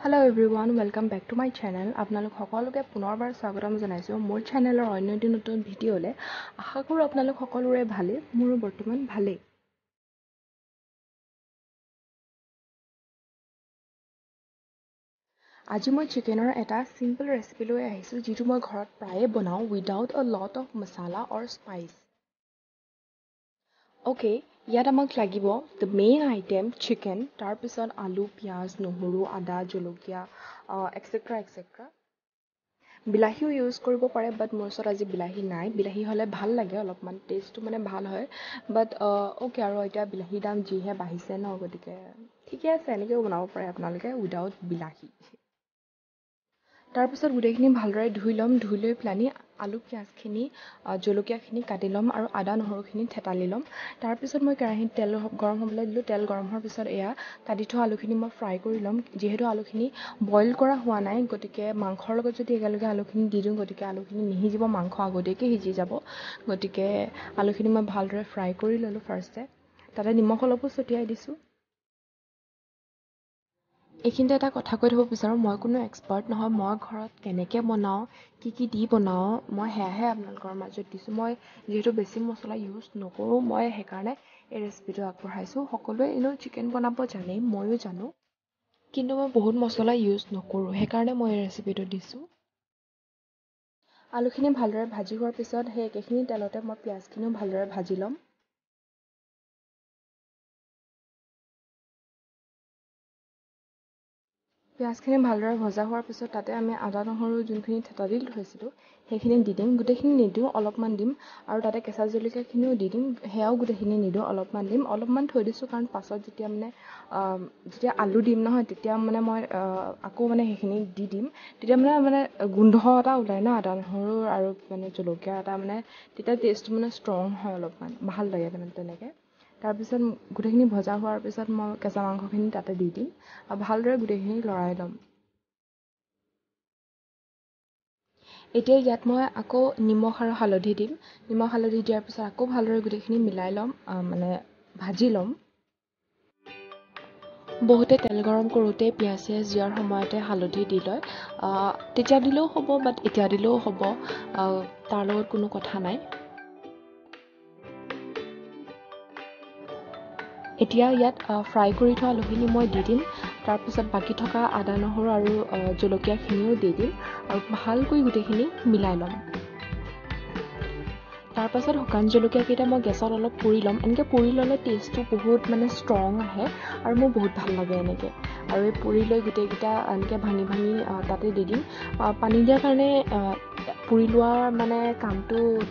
Hello everyone, welcome back to my channel. আপোনালোক সকলোকে পুনৰবাৰ স্বাগতম জনাইছো মোৰ চেনেলৰ অন্য এটি নতুন ভিডিঅ'লে। আশা কৰোঁ আপোনালোক সকলোৰে ভালে, মোৰো বৰ্তমান ভালে। আজি মই চিকেনৰ এটা সিম্পল ৰেচিপি লৈ আহিছো যিটো মই ঘৰত প্ৰায়ে বনাও উইদাউট আ লট অফ মছলা অৰ স্পাইচ। ওকে, ইয়াত আমাক লাগিব দ্য মেইন আইটেম চিকেন, তাৰপিছত আলু, পিঁয়াজ, নহৰু, আদা, জলকীয়া এক্সেট্ৰা এক্সেট্ৰা। বিলাহীও ইউজ কৰিব পাৰে, বাট মোৰ ওচৰত আজি বিলাহী নাই। বিলাহী হ'লে ভাল লাগে, অলপমান টেষ্টটো মানে ভাল হয়, বাট ওকে। আৰু এতিয়া বিলাহীৰ দাম যিহে বাঢ়িছে ন, গতিকে ঠিকে আছে, এনেকৈও বনাব পাৰে আপোনালোকে উইদাউট বিলাহী। তাৰপিছত গোটেইখিনি ভালদৰে ধুই ল'ম। ধুই লৈ পেলানি আলু পিঁয়াজখিনি জলকীয়াখিনি কাটি ল'ম আৰু আদা নহৰুখিনি থেতালি ল'ম। তাৰপিছত মই কেৰাহীত তেল গৰম হ'বলৈ দিলোঁ। তেল গৰম হোৱাৰ পিছত এয়া কাটি থোৱা আলুখিনি মই ফ্ৰাই কৰি ল'ম। যিহেতু আলুখিনি বইল কৰা হোৱা নাই, গতিকে মাংসৰ লগত যদি একেলগে আলুখিনি দি দিওঁ, গতিকে আলুখিনি নিসিজিব, মাংস আগতীয়াকৈ সিজি যাব। গতিকে আলুখিনি মই ভালদৰে ফ্ৰাই কৰি ল'লোঁ ফাৰ্ষ্টে। তাতে নিমখ অলপো ছটিয়াই দিছোঁ। এইখিনিতে এটা কথা কৈ থ'ব বিচাৰোঁ, মই কোনো এক্সপাৰ্ট নহয়। মই ঘৰত কেনেকৈ বনাওঁ, কি দি বনাওঁ, মই সেয়াহে আপোনালোকৰ মাজত দিছোঁ। মই যিহেতু বেছি মছলা ইউজ নকৰোঁ, মই সেইকাৰণে এই ৰেচিপিটো আগবঢ়াইছোঁ। সকলোৱে এনেও চিকেন বনাব জানেই, ময়ো জানো, কিন্তু মই বহুত মছলা ইউজ নকৰোঁ, সেইকাৰণে মই এই ৰেচিপিটো দিছোঁ। আলুখিনি ভালদৰে ভাজি হোৱাৰ পিছত সেই একেখিনি তেলতে মই পিঁয়াজখিনিও ভালদৰে ভাজি ল'ম। পিঁয়াজখিনি ভালদৰে ভজা হোৱাৰ পিছত তাতে আমি আদা নহৰু যোনখিনি থেতালি থৈছিলোঁ সেইখিনি দি দিম। গোটেইখিনি নিদিওঁ, অলপমান দিম। আৰু তাতে কেঁচা জলকীয়াখিনিও দি দিম, সেয়াও গোটেইখিনি নিদিওঁ, অলপমান দিম। অলপমান থৈ দিছোঁ কাৰণ পাছত যেতিয়া আলু দিম নহয়, তেতিয়া মানে মই আকৌ মানে সেইখিনি দি দিম। তেতিয়া মানে গোন্ধ এটা ওলায় ন, আদা নহৰু আৰু মানে জলকীয়া এটা, মানে তেতিয়া টেষ্টটো মানে ষ্ট্ৰং হয়, অলপমান ভাল লাগে মানে তেনেকৈ। তাৰপিছত গোটেইখিনি ভজা হোৱাৰ পিছত মই কেঁচা মাংসখিনি তাতে দি দিম আৰু ভালদৰে গোটেইখিনি লৰাই ল'ম। এতিয়া ইয়াত মই আকৌ নিমখ আৰু হালধি দিম। নিমখ হালধি দিয়াৰ পিছত আকৌ ভালদৰে গোটেইখিনি মিলাই ল'ম, মানে ভাজি ল'ম। বহুতে তেল গৰম কৰোঁতে পিঁয়াজ চিয়াজ দিয়াৰ সময়তে হালধি দি লয়, তেতিয়া দিলেও হ'ব, বাট এতিয়া দিলেও হ'ব, তাৰ লগত কোনো কথা নাই। এতিয়া ইয়াত ফ্ৰাই কৰি থোৱা আলুখিনি মই দি দিম। তাৰপিছত বাকী থকা আদা নহৰু আৰু জলকীয়াখিনিও দি দিম আৰু ভালকৈ গোটেইখিনি মিলাই ল'ম। তাৰপাছত শুকান জলকীয়াকেইটা মই গেছত অলপ পুৰি ল'ম। এনেকৈ পুৰি ল'লে টেষ্টটো বহুত মানে ষ্ট্ৰং আহে আৰু মোৰ বহুত ভাল লাগে এনেকৈ। আৰু এই পুৰি লৈ গোটেইকেইটা এনেকৈ ভাঙি ভাঙি তাতে দি দিম। পানী দিয়াৰ কাৰণে পুৰি লোৱাৰ মানে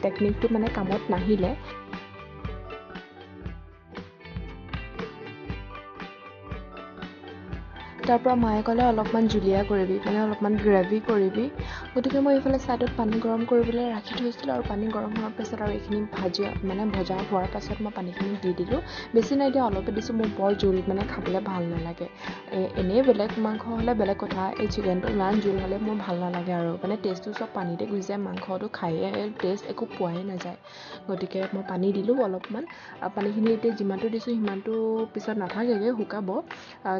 টেকনিকটো মানে কামত নাহিলে। তাৰ পৰা মায়ে ক'লে অলপমান জুলীয়া কৰিবি, মানে অলপমান গ্ৰেভি কৰিবি। গতিকে মই এইফালে ছাইডত পানী গৰম কৰিবলৈ ৰাখি থৈছিলোঁ আৰু পানী গৰম হোৱাৰ পিছত আৰু এইখিনি ভজা হোৱাৰ পাছত মই পানীখিনি দি দিলোঁ। বেছি নাই দিয়া, অলপে দিছোঁ। মোৰ বৰ জোল মানে খাবলৈ ভাল নালাগে। এনেই বেলেগ মাংস হ'লে বেলেগ কথা, এই চিকেনটো ইমান জোল হ'লে মোৰ ভাল নালাগে আৰু মানে টেষ্টটো চব পানীতে গুচি যায়, মাংসটো খায়ে টেষ্ট একো পোৱাই নাযায়। গতিকে মই পানী দিলোঁ অলপমান। পানীখিনি এতিয়া যিমানটো দিছোঁ সিমানটো পিছত নাথাকেগৈ, শুকাব।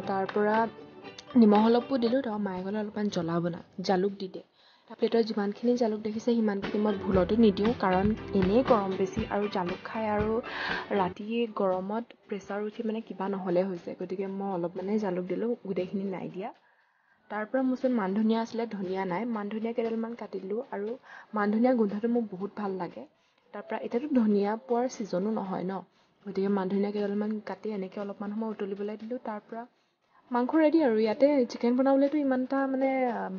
তাৰ পৰা নিমখ অলপো দিলোঁ। তাৰপৰা মায়ে ক'লে অলপমান জ্বলা বনা, জালুক দি দে। তাৰ প্লেটত যিমানখিনি জালুক দেখিছে সিমানখিনি মই ভুলতো নিদিওঁ, কাৰণ এনেই গৰম বেছি আৰু জালুক খাই আৰু ৰাতি গৰমত প্ৰেছাৰ উঠি মানে কিবা নহ'লে হৈছে। গতিকে মই অলপমানেই জালুক দিলোঁ, গোটেইখিনি নাই দিয়া। তাৰ পৰা মোৰ ওচৰত মান ধনিয়া আছিলে, ধনিয়া নাই। মান ধনিয়া কেইডালমান কাটি দিলোঁ আৰু মান ধনিয়া গোন্ধটো মোক বহুত ভাল লাগে। তাৰপৰা এতিয়াতো ধনিয়া পোৱাৰ ছিজনো নহয় ন, গতিকে মান ধনিয়া কেইডালমান কাটি এনেকৈ অলপমান সময় উতলিবলৈ দিলোঁ। তাৰপৰা মাংস ৰেডি আৰু। ইয়াতে চিকেন বনাবলৈতো ইমান এটা মানে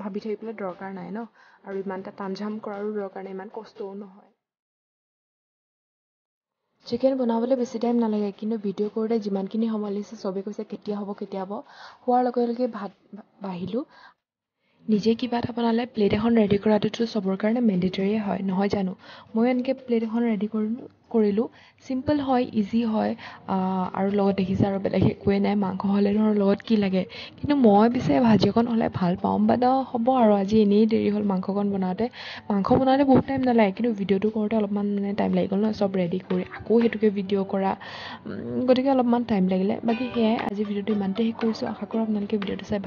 ভাবি থাকিবলৈ দৰকাৰ নাই ন, আৰু ইমান এটা তামঝাম কৰাৰো দৰকাৰ নাই, ইমান কষ্টও নহয়। চিকেন বনাবলৈ বেছি টাইম নালাগে, কিন্তু ভিডিঅ' কৰোঁতে যিমানখিনি সময় লাগিছে চবেই কৈছে কেতিয়া হ'ব কেতিয়া হ'ব। হোৱাৰ লগে লগে ভাত বাঢ়িলোঁ। নিজে কিবা এটা বনালে প্লেট এখন ৰেডি কৰাটোতো চবৰ কাৰণে মেণ্ডেটৰীয়ে হয়, নহয় জানো? ময়ো এনেকৈ প্লেট এখন ৰেডি কৰিলোঁ। কৰিলোঁ চিম্পল হয় ইজি হয় আৰু লগত দেখিছে আৰু বেলেগ একোৱেই নাই মাংস হ'লেনো আৰু লগত কি লাগে কিন্তু মই পিছে ভাজি অকণ হ'লে ভাল পাওঁ বাট হ'ব আৰু আজি এনেই দেৰি হ'ল মাংসকণ বনাওঁতে বহুত টাইম নালাগে কিন্তু ভিডিঅ'টো কৰোঁতে অলপমান মানে টাইম লাগি গ'ল ন চব ৰেডি কৰি আকৌ সেইটোকে ভিডিঅ' কৰা গতিকে অলপমান টাইম লাগিলে বাকী সেয়াই আজি ভিডিঅ'টো ইমানতে শেষ কৰিছোঁ আশা কৰোঁ আপোনালোকে ভিডিঅ'টো চাই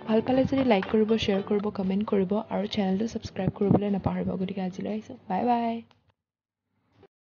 ভাল পালে যদি লাইক কৰিব শ্বেয়াৰ কৰিব কমেণ্ট কৰিব আৰু চেনেলটো ছাবস্ক্ৰাইব কৰিবলৈ নাপাহৰিব গতিকে আজিলৈ আহিছোঁ বাই বাই